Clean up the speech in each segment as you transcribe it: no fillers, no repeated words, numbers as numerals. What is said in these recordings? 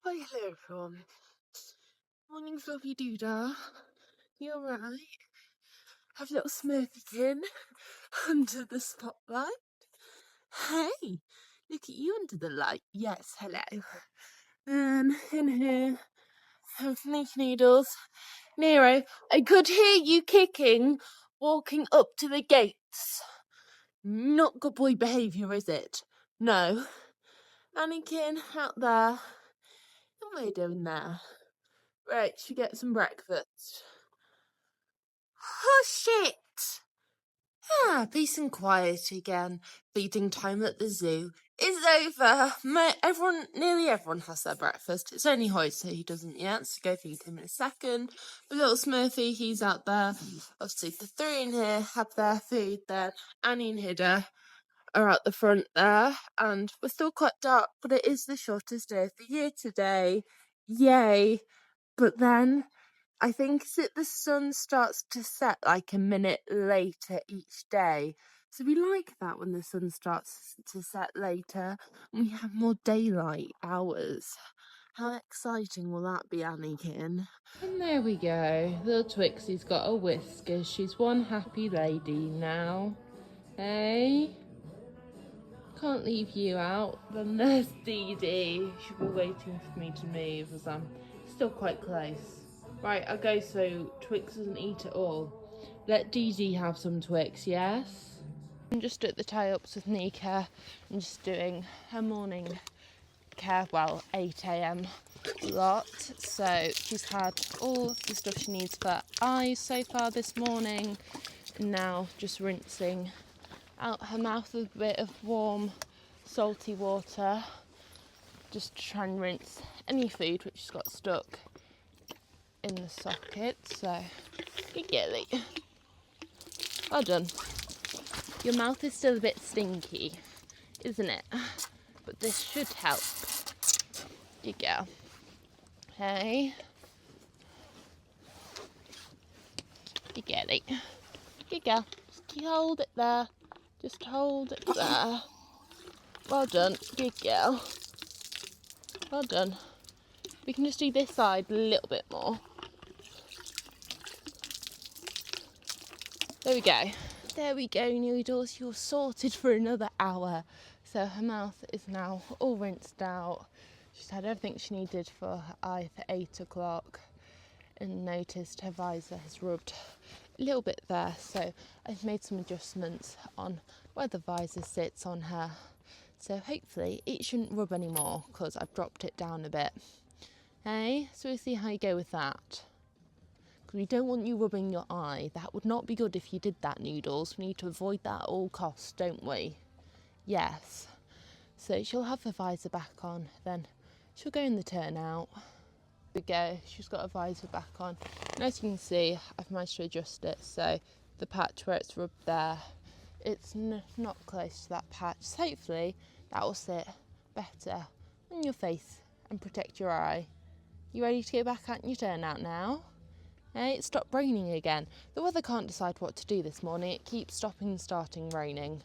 Why, hello everyone. Morning, Fluffy Doodah. You alright? Have a little smirking under the spotlight. Hey, look at you under the light. Yes, hello. In here, have Noodles. Nero, I could hear you kicking, walking up to the gates. Not good boy behaviour, is it? No. Anakin, out there. What are you doing there? Right, should get some breakfast. Oh shit! Peace and quiet again. Feeding time at the zoo is over. Nearly everyone has their breakfast. It's only Hoy, so he doesn't yet, so go feed him in a second. But little Smurfy, he's out there. Obviously, the three in here have their food then. Annie and Hidda are at the front there, and we're still quite dark, but it is the shortest day of the year today. Yay! But then I think that the sun starts to set like a minute later each day. So we like that when the sun starts to set later and we have more daylight hours. How exciting will that be, Anakin? And there we go. Little Twixie's got a whisker. She's one happy lady now. Hey? Can't leave you out. Then there's Dee Dee. She'll be waiting for me to move as I'm still quite close. Right, I'll go so Twix doesn't eat it all. Let Dee Dee have some Twix, yes? I'm just at the tie-ups with Nika and just doing her morning care, 8 a.m. lot. So she's had all of the stuff she needs for eyes so far this morning. And now just rinsing out her mouth with a bit of warm, salty water. Just to try and rinse any food which has got stuck in the socket, so good girly. Well done. Your mouth is still a bit stinky, isn't it? But this should help. Good girl. Hey. Good girly. Good girl. Just hold it there. Just hold it there. Well done. Good girl. Well done. We can just do this side a little bit more. There we go. There we go, Noodles. You're sorted for another hour. So her mouth is now all rinsed out. She's had everything she needed for her eye for 8 o'clock. And noticed her visor has rubbed a little bit there. So I've made some adjustments on where the visor sits on her. So hopefully it shouldn't rub anymore because I've dropped it down a bit. Hey, so we'll see how you go with that. Because we don't want you rubbing your eye. That would not be good if you did that, Noodles. We need to avoid that at all costs, don't we? Yes. So she'll have her visor back on, then she'll go in the turnout. There we go, she's got her visor back on. And as you can see, I've managed to adjust it, so the patch where it's rubbed there, it's not close to that patch. So hopefully that will sit better on your face and protect your eye. You ready to go back out in your turnout now? Hey, it stopped raining again. The weather can't decide what to do this morning. It keeps stopping and starting raining.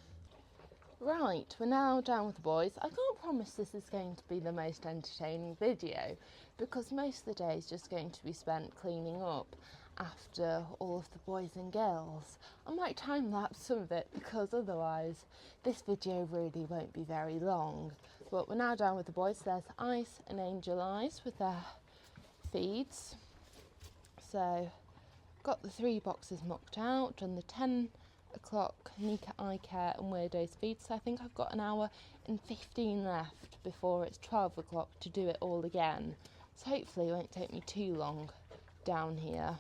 Right, we're now down with the boys. I can't promise this is going to be the most entertaining video because most of the day is just going to be spent cleaning up after all of the boys and girls. I might time-lapse some of it because otherwise this video really won't be very long. But we're now down with the boys. There's Ice and Angel Eyes with their feeds. So, got the 3 boxes mucked out, done the 10 o'clock Nika Eye Care and Weirdos feeds. So I think I've got an hour and 15 left before it's 12 o'clock to do it all again. So hopefully it won't take me too long down here.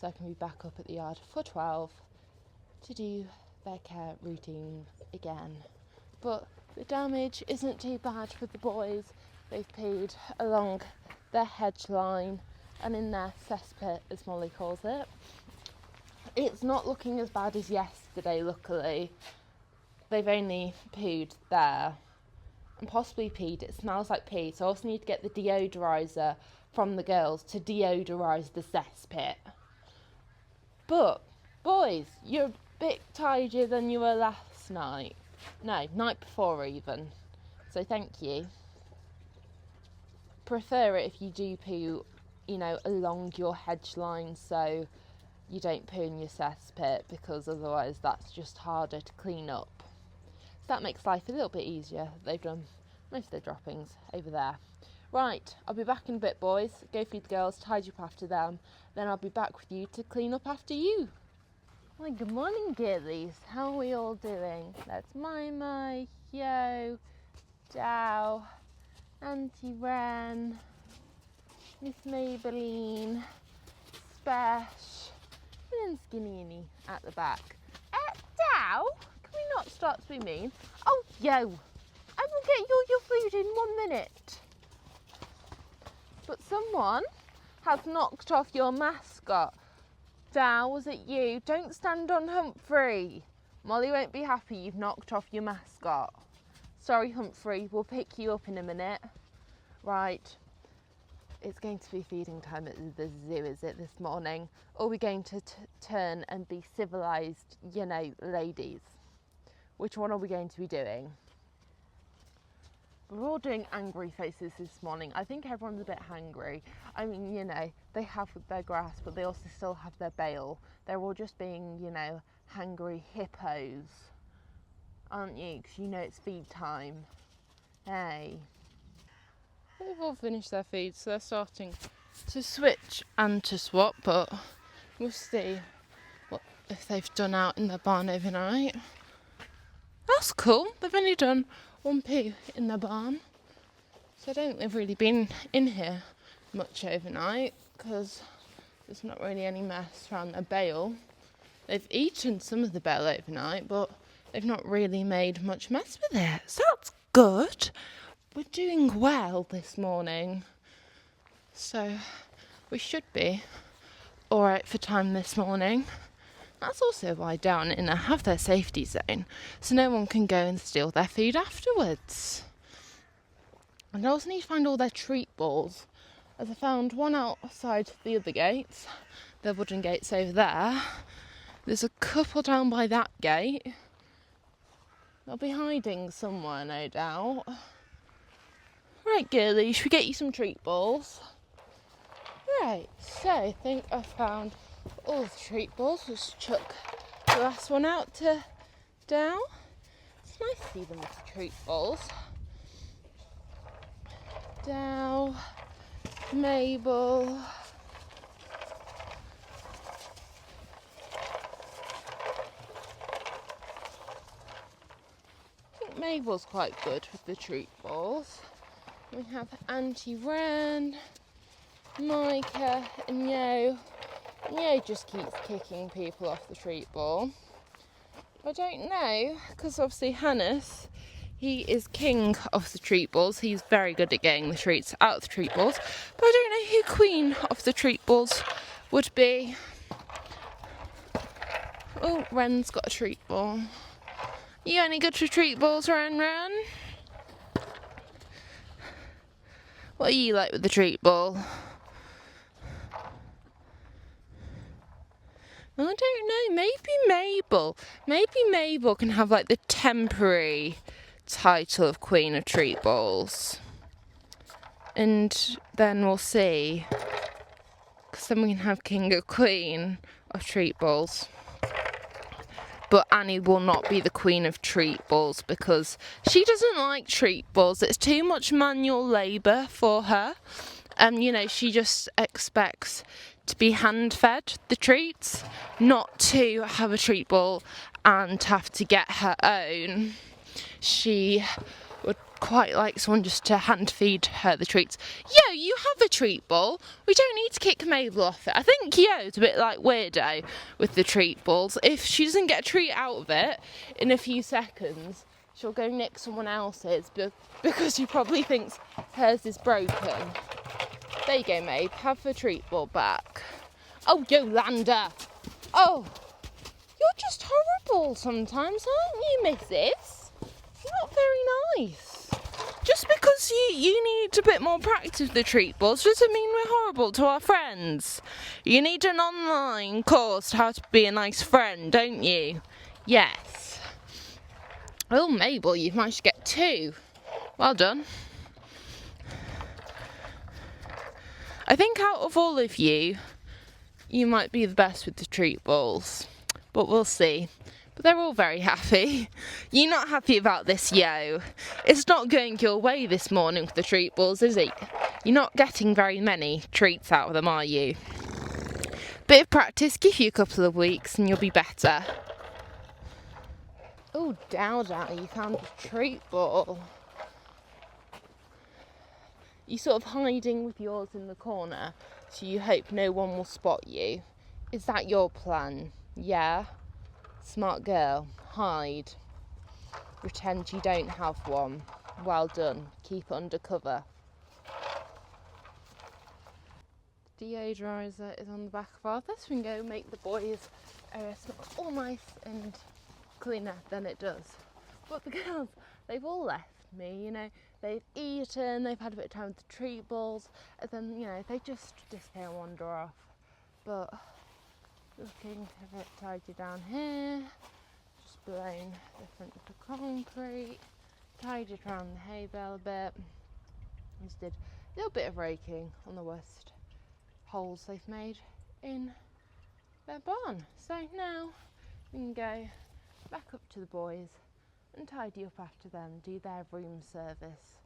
So I can be back up at the yard for 12 to do their care routine again. But the damage isn't too bad for the boys. They've peed along their hedge line and in their cesspit, as Molly calls it. It's not looking as bad as yesterday, luckily. They've only pooed there and possibly peed. It smells like pee, so I also need to get the deodorizer from the girls to deodorise the cesspit. But, boys, you're a bit tidier than you were last night. No, night before even. So thank you. prefer it if you do poo, you know, along your hedge line, so you don't poo in your cesspit, because otherwise that's just harder to clean up. So that makes life a little bit easier. They've done most of their droppings over there. Right, I'll be back in a bit, boys. Go feed the girls, tidy up after them, then I'll be back with you to clean up after you. Well, good morning, girlies. How are we all doing? That's my Yo, Dow, Auntie Wren, Miss Maybelline, Spesh, and then Skinny Innie at the back. Dow, can we not start to be mean? Oh, Yo, I will get you your food in 1 minute. But someone has knocked off your mascot. Dow, was it you? Don't stand on Humphrey. Molly won't be happy you've knocked off your mascot. Sorry, Humphrey, we'll pick you up in a minute. Right, it's going to be feeding time at the zoo, is it, this morning? Or are we going to turn and be civilised, you know, ladies? Which one are we going to be doing? We're all doing angry faces this morning. I think everyone's a bit hangry. I mean, you know, they have their grass, but they also still have their bale. They're all just being, you know, hangry hippos, aren't you? Because you know it's feed time. Hey. They've all finished their feed, so they're starting to switch and to swap, but we'll see if they've done out in the barn overnight. That's cool. They've only done 1 poo in the barn, so I don't think they've really been in here much overnight, because there's not really any mess around their bale. They've eaten some of the bale overnight, but they've not really made much mess with it, so that's good. We're doing well this morning, so we should be alright for time this morning. That's also why down in have their safety zone, so no one can go and steal their food afterwards. And I also need to find all their treat balls, as I found one outside the other gates, the wooden gates over there. There's a couple down by that gate. They'll be hiding somewhere, no doubt. Right, girlie, should we get you some treat balls? Right, so I think I found all the treat balls. Let's chuck the last one out to Dow. It's nice to see them with the treat balls. Dow, Mabel, I think Mabel's quite good with the treat balls. We have Auntie Wren, Micah and Yo. Yo just keeps kicking people off the treat ball. I don't know, because obviously Hannes, he is king of the treat balls. He's very good at getting the treats out of the treat balls. But I don't know who queen of the treat balls would be. Oh, Wren's got a treat ball. You any good for treat balls, Wren? What are you like with the treat ball? I don't know, maybe Mabel. Maybe Mabel can have like the temporary title of Queen of Treat Balls. And then we'll see. Because then we can have King or Queen of Treat Balls. But Annie will not be the Queen of Treat Balls because she doesn't like treat balls. It's too much manual labour for her. You know, she just expects to be hand-fed the treats, not to have a treat ball and have to get her own. She would quite like someone just to hand-feed her the treats. Yo, you have a treat ball. We don't need to kick Mabel off it. I think Yo's a bit like Weirdo with the treat balls. If she doesn't get a treat out of it in a few seconds, she'll go nick someone else's because she probably thinks hers is broken. There you go, Mabe. Have the treat ball back. Oh, Yolanda. Oh, you're just horrible sometimes, aren't you, missus? You're not very nice. Just because you need a bit more practice with the treat balls doesn't mean we're horrible to our friends. You need an online course how to be a nice friend, don't you? Yes. Oh, Mabel, you've managed to get 2. Well done. I think out of all of you, you might be the best with the treat balls, but we'll see. But they're all very happy. You're not happy about this, yo. It's not going your way this morning with the treat balls, is it? You're not getting very many treats out of them, are you? Bit of practice, give you a couple of weeks and you'll be better. Oh, Dowda, you found a treat ball. You're sort of hiding with yours in the corner, so you hope no one will spot you. Is that your plan? Yeah? Smart girl. Hide. Pretend you don't have one. Well done. Keep it undercover. Deodorizer is on the back of our desk. We can go make the boys smell all nice and cleaner than it does. But the girls, they've all left me, you know. They've eaten, they've had a bit of time with the treat balls, and then, you know, they just disappear and wander off. But looking a bit tidy down here, just blown the front of the concrete, tidied around the hay bale a bit, just did a little bit of raking on the worst holes they've made in their barn. So now we can go back up to the boys and tidy up after them, do their room service.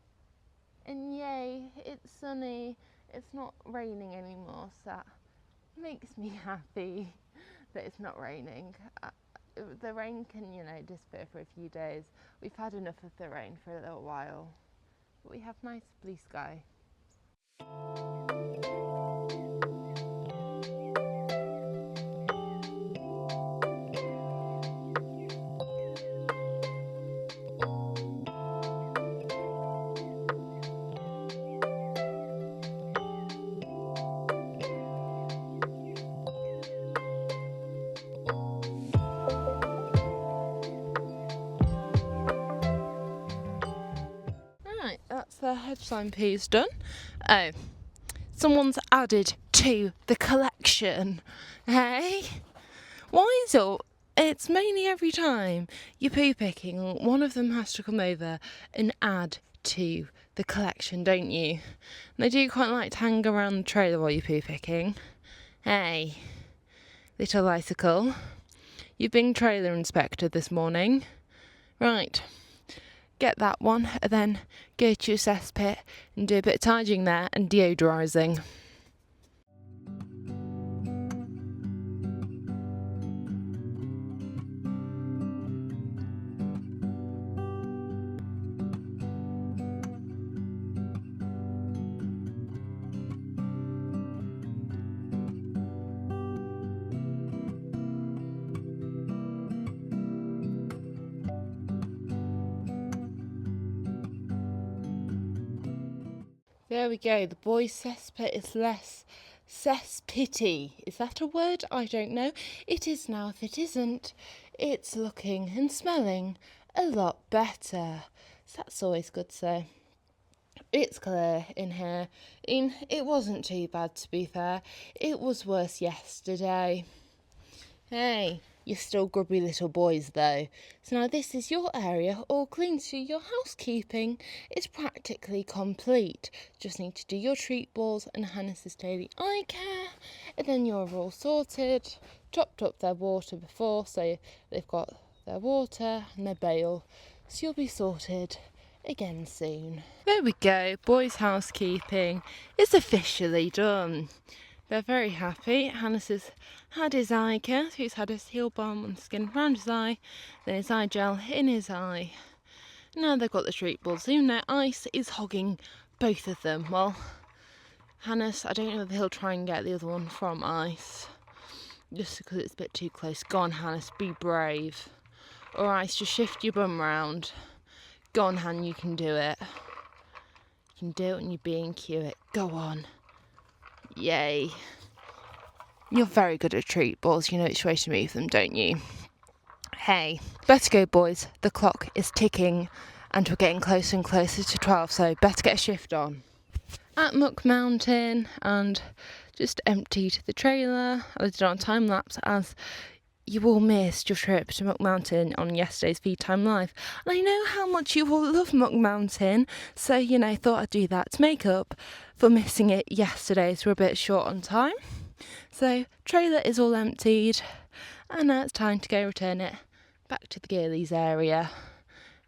And yay, it's sunny, it's not raining anymore, so that makes me happy that it's not raining. The rain can, you know, disappear for a few days. We've had enough of the rain for a little while, but we have nice blue sky. Right, that's the hedge piece done. Oh, someone's added to the collection. Hey? Why is it? It's mainly every time you're poo picking, one of them has to come over and add to the collection, don't you? And they do quite like to hang around the trailer while you're poo picking. Hey, little icicle. You've been trailer inspector this morning. Right. Get that one and then go to your cesspit and do a bit of tidying there and deodorising. There we go, the boys' cesspit is less cesspitty. Is that a word? I don't know. It is now. If it isn't, it's looking and smelling a lot better. So that's always good to say. It's clear in here. It wasn't too bad, to be fair. It was worse yesterday. Hey, you're still grubby little boys though. So now this is your area all clean, so your housekeeping is practically complete. Just need to do your treat balls and Hannah's daily eye care, and then you're all sorted. Topped up their water before, so they've got their water and their bale, so you'll be sorted again soon. There we go, boys' housekeeping is officially done. They're very happy. Hannes has had his eye care, so he's had his heel balm on the skin around his eye, then his eye gel in his eye. Now they've got the treat balls, even though Ice is hogging both of them. Well, Hannes, I don't know whether he'll try and get the other one from Ice, just because it's a bit too close. Go on, Hannes, be brave. Or Ice, just shift your bum round. Go on, Han, you can do it. You can do it when you're being cute. Go on. Yay. You're very good at treat balls. You know which way to move them, don't you? Hey, better go, boys. The clock is ticking and we're getting closer and closer to 12, so better get a shift on. At Muck Mountain, and just emptied the trailer. I did it on time lapse as you all missed your trip to Muck Mountain on yesterday's Feed Time Live. And I know how much you all love Muck Mountain, so, thought I'd do that to make up for missing it yesterday, so we're a bit short on time. So, trailer is all emptied, and now it's time to go return it back to the girlies area.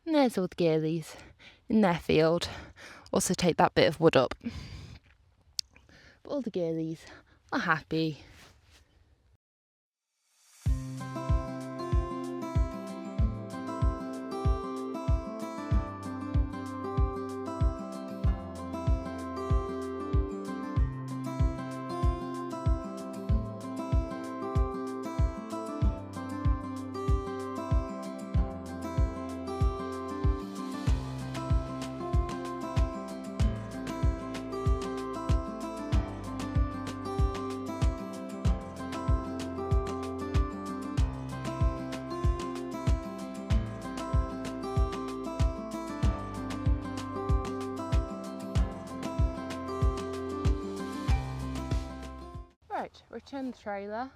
And there's all the girlies in their field. Also take that bit of wood up. But all the girlies are happy. Right, return the trailer.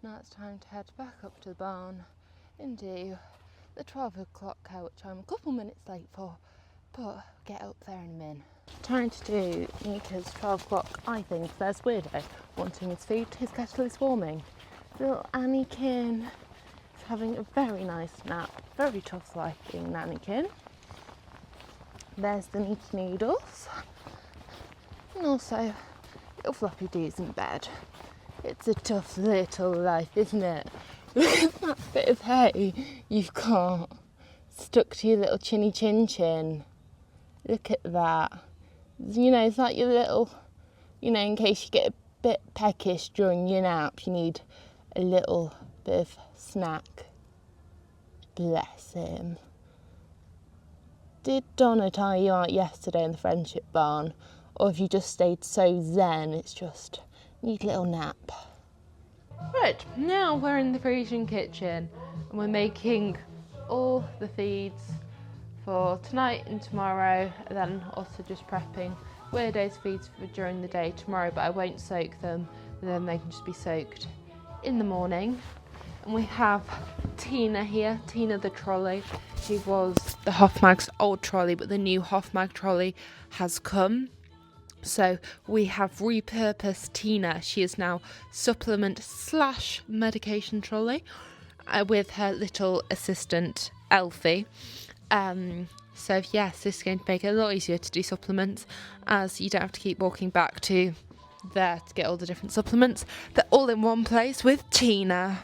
Now it's time to head back up to the barn and do the 12 o'clock cow, which I'm a couple minutes late for, but get up there in a minute. Time to do Nika's 12 o'clock, I think. There's Weirdo wanting his feed. His kettle is warming. Little Anniekin is having a very nice nap. Very tough life being an Anniekin. There's the neat Noodles. And also little Floppy D's in bed. It's a tough little life, isn't it? Look at that bit of hay you've got stuck to your little chinny chin chin. Look at that. It's like your little, in case you get a bit peckish during your nap, you need a little bit of snack. Bless him. Did Donna tire you out yesterday in the friendship barn? Or have you just stayed so zen, it's just need a little nap? Right, now we're in the freezing kitchen and we're making all the feeds for tonight and tomorrow, and then also just prepping Weirday's feeds for during the day tomorrow, but I won't soak them, and then they can just be soaked in the morning. And we have Tina here, Tina the trolley. She was the Hoffmag's old trolley, but the new Hoffmag trolley has come. So we have repurposed Tina. She is now supplement/medication trolley with her little assistant Elfie. So yes, this is going to make it a lot easier to do supplements, as you don't have to keep walking back to there to get all the different supplements. They're all in one place with Tina.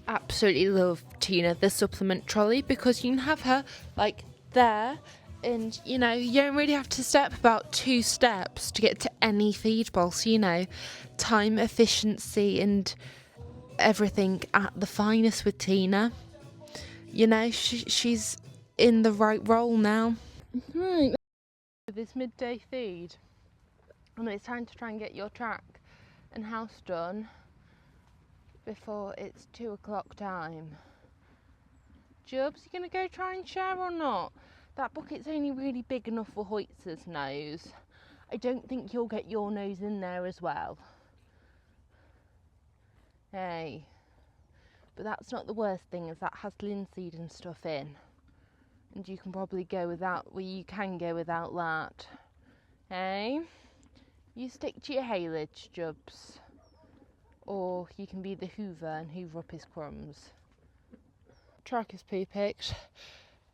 Absolutely love Tina the supplement trolley, because you can have her like there, and you don't really have to step about 2 steps to get to any feed bowl. So time efficiency and everything at the finest with Tina. She's in the right role now. Right, with this midday feed, and it's time to try and get your track and house done before it's 2 o'clock time. Jubs, you gonna go try and share or not? That bucket's only really big enough for Hoytz's nose. I don't think you'll get your nose in there as well. Hey, but that's not the worst thing, as that has linseed and stuff in, and you can probably go without. Well, you can go without that. Hey, you stick to your haylage, Jubs. Or you can be the Hoover and hoover up his crumbs. Track is poo-picked.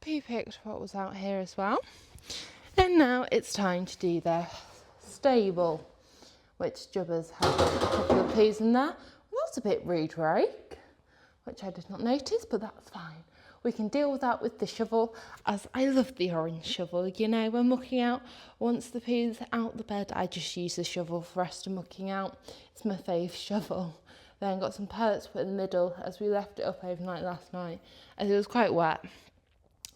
Poo-picked what was out here as well. And now it's time to do the stable, which Jubbers had a couple of poos in there. Was a bit rude rake, which I did not notice, but that's fine. We can deal with that with the shovel, as I love the orange shovel. When mucking out, once the poo's out the bed, I just use the shovel for the rest of mucking out. It's my fave shovel. Then got some pellets put in the middle, as we left it up overnight last night, as it was quite wet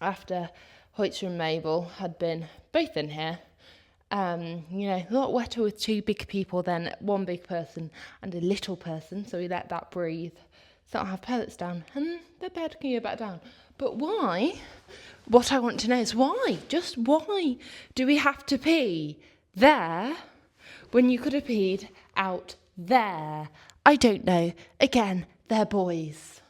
after Hoytzer and Mabel had been both in here. You know, a lot wetter with two big people than one big person and a little person, so we let that breathe. So I'll have pellets down and the bed can go back down. But why? What I want to know is why? Just why do we have to pee there when you could have peed out there? I don't know. Again, they're boys.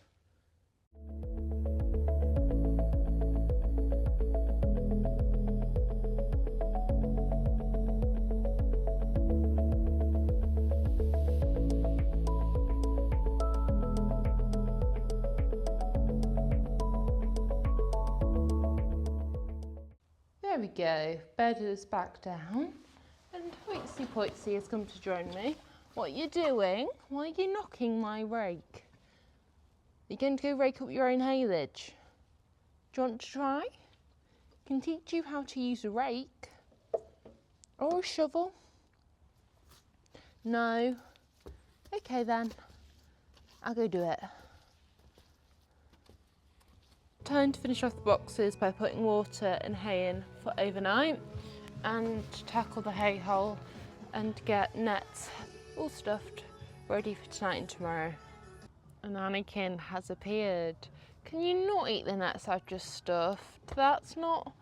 There we go, bed is back down and Hoitsy Poitsy has come to join me. What are you doing? Why are you knocking my rake? Are you going to go rake up your own haylage? Do you want to try? I can teach you how to use a rake or a shovel. No? Okay then, I'll go do it. Time to finish off the boxes by putting water and hay in for overnight and tackle the hay hole and get nets all stuffed ready for tonight and tomorrow. And Anakin has appeared. Can you not eat the nets I've just stuffed? That's not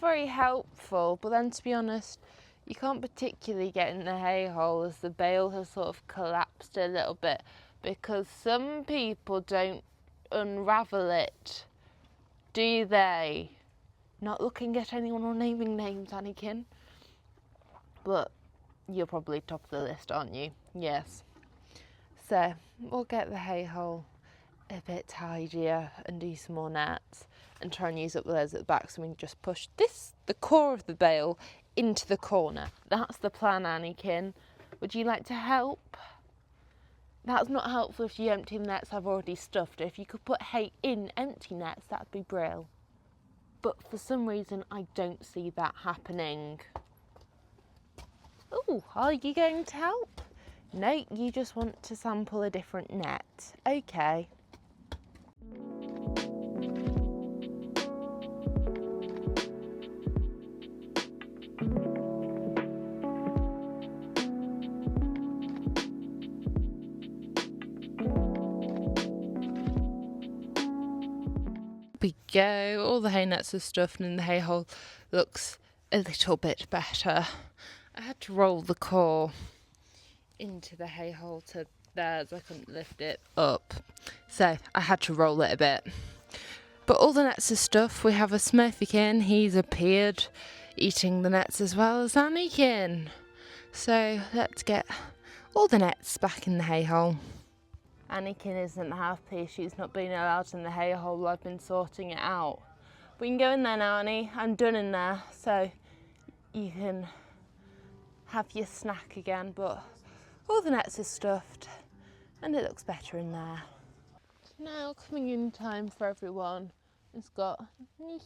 very helpful, but then to be honest, you can't particularly get in the hay hole as the bale has sort of collapsed a little bit because some people don't unravel it. Do they? Not looking at anyone or naming names, Anakin. But you're probably top of the list, aren't you? Yes. So we'll get the hay hole a bit tidier and do some more nets and try and use up the loads at the back so we can just push the core of the bale into the corner. That's the plan, Anakin. Would you like to help? That's not helpful if you empty the nets I've already stuffed. If you could put hay in empty nets, that'd be brilliant. But for some reason, I don't see that happening. Oh, are you going to help? No, you just want to sample a different net. Okay. We go, all the hay nets are stuffed and the hay hole looks a little bit better. I had to roll the core into the hay hole to there as I couldn't lift it up, so I had to roll it a bit. But all the nets are stuffed. We have a Smurfykin, he's appeared eating the nets as well as Anakin. So let's get all the nets back in the hay hole. Anakin isn't happy, she's not being allowed in the hay hole, I've been sorting it out. We can go in there now, Annie, I'm done in there, so you can have your snack again, but all the nets are stuffed and it looks better in there. Now coming in time for everyone, it's got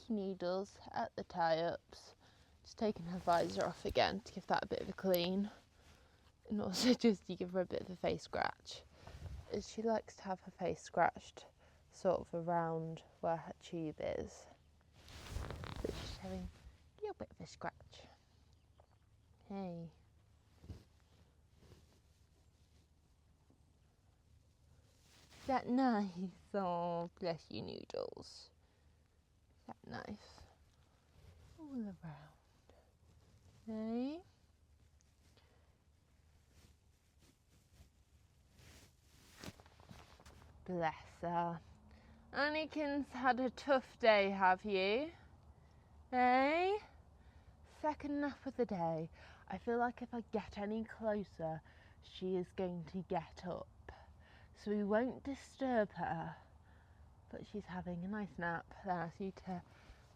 Noodles at the tie-ups, just taking her visor off again to give that a bit of a clean, and also just to give her a bit of a face scratch. She likes to have her face scratched sort of around where her tube is. So she's having a little bit of a scratch. Hey. Is that nice? Oh, bless you, Noodles. Is that nice? All around. Hey? Bless her. Anakin's had a tough day, have you? Hey? Second nap of the day. I feel like if I get any closer, she is going to get up. So we won't disturb her. But she's having a nice nap. Allows you to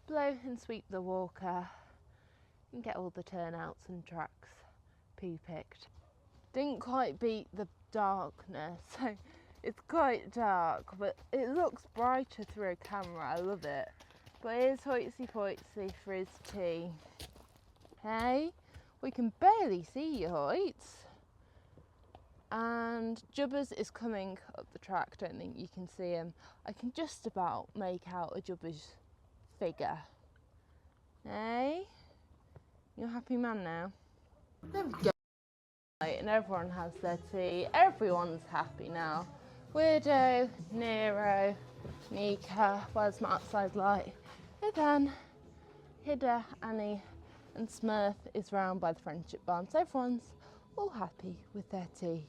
blow and sweep the walker and get all the turnouts and tracks poo picked. Didn't quite beat the darkness, so it's quite dark, but it looks brighter through a camera. I love it. But here's Hoitsy Poitsy for his tea. Hey, we can barely see you, Hoits. And Jubbers is coming up the track. Don't think you can see him. I can just about make out a Jubbers figure. Hey, You're a happy man now? There we go. And everyone has their tea. Everyone's happy now. Weirdo, Nero, Nika, where's my outside light? And then Hidda, Annie and Smurf is round by the friendship barn. So everyone's all happy with their tea.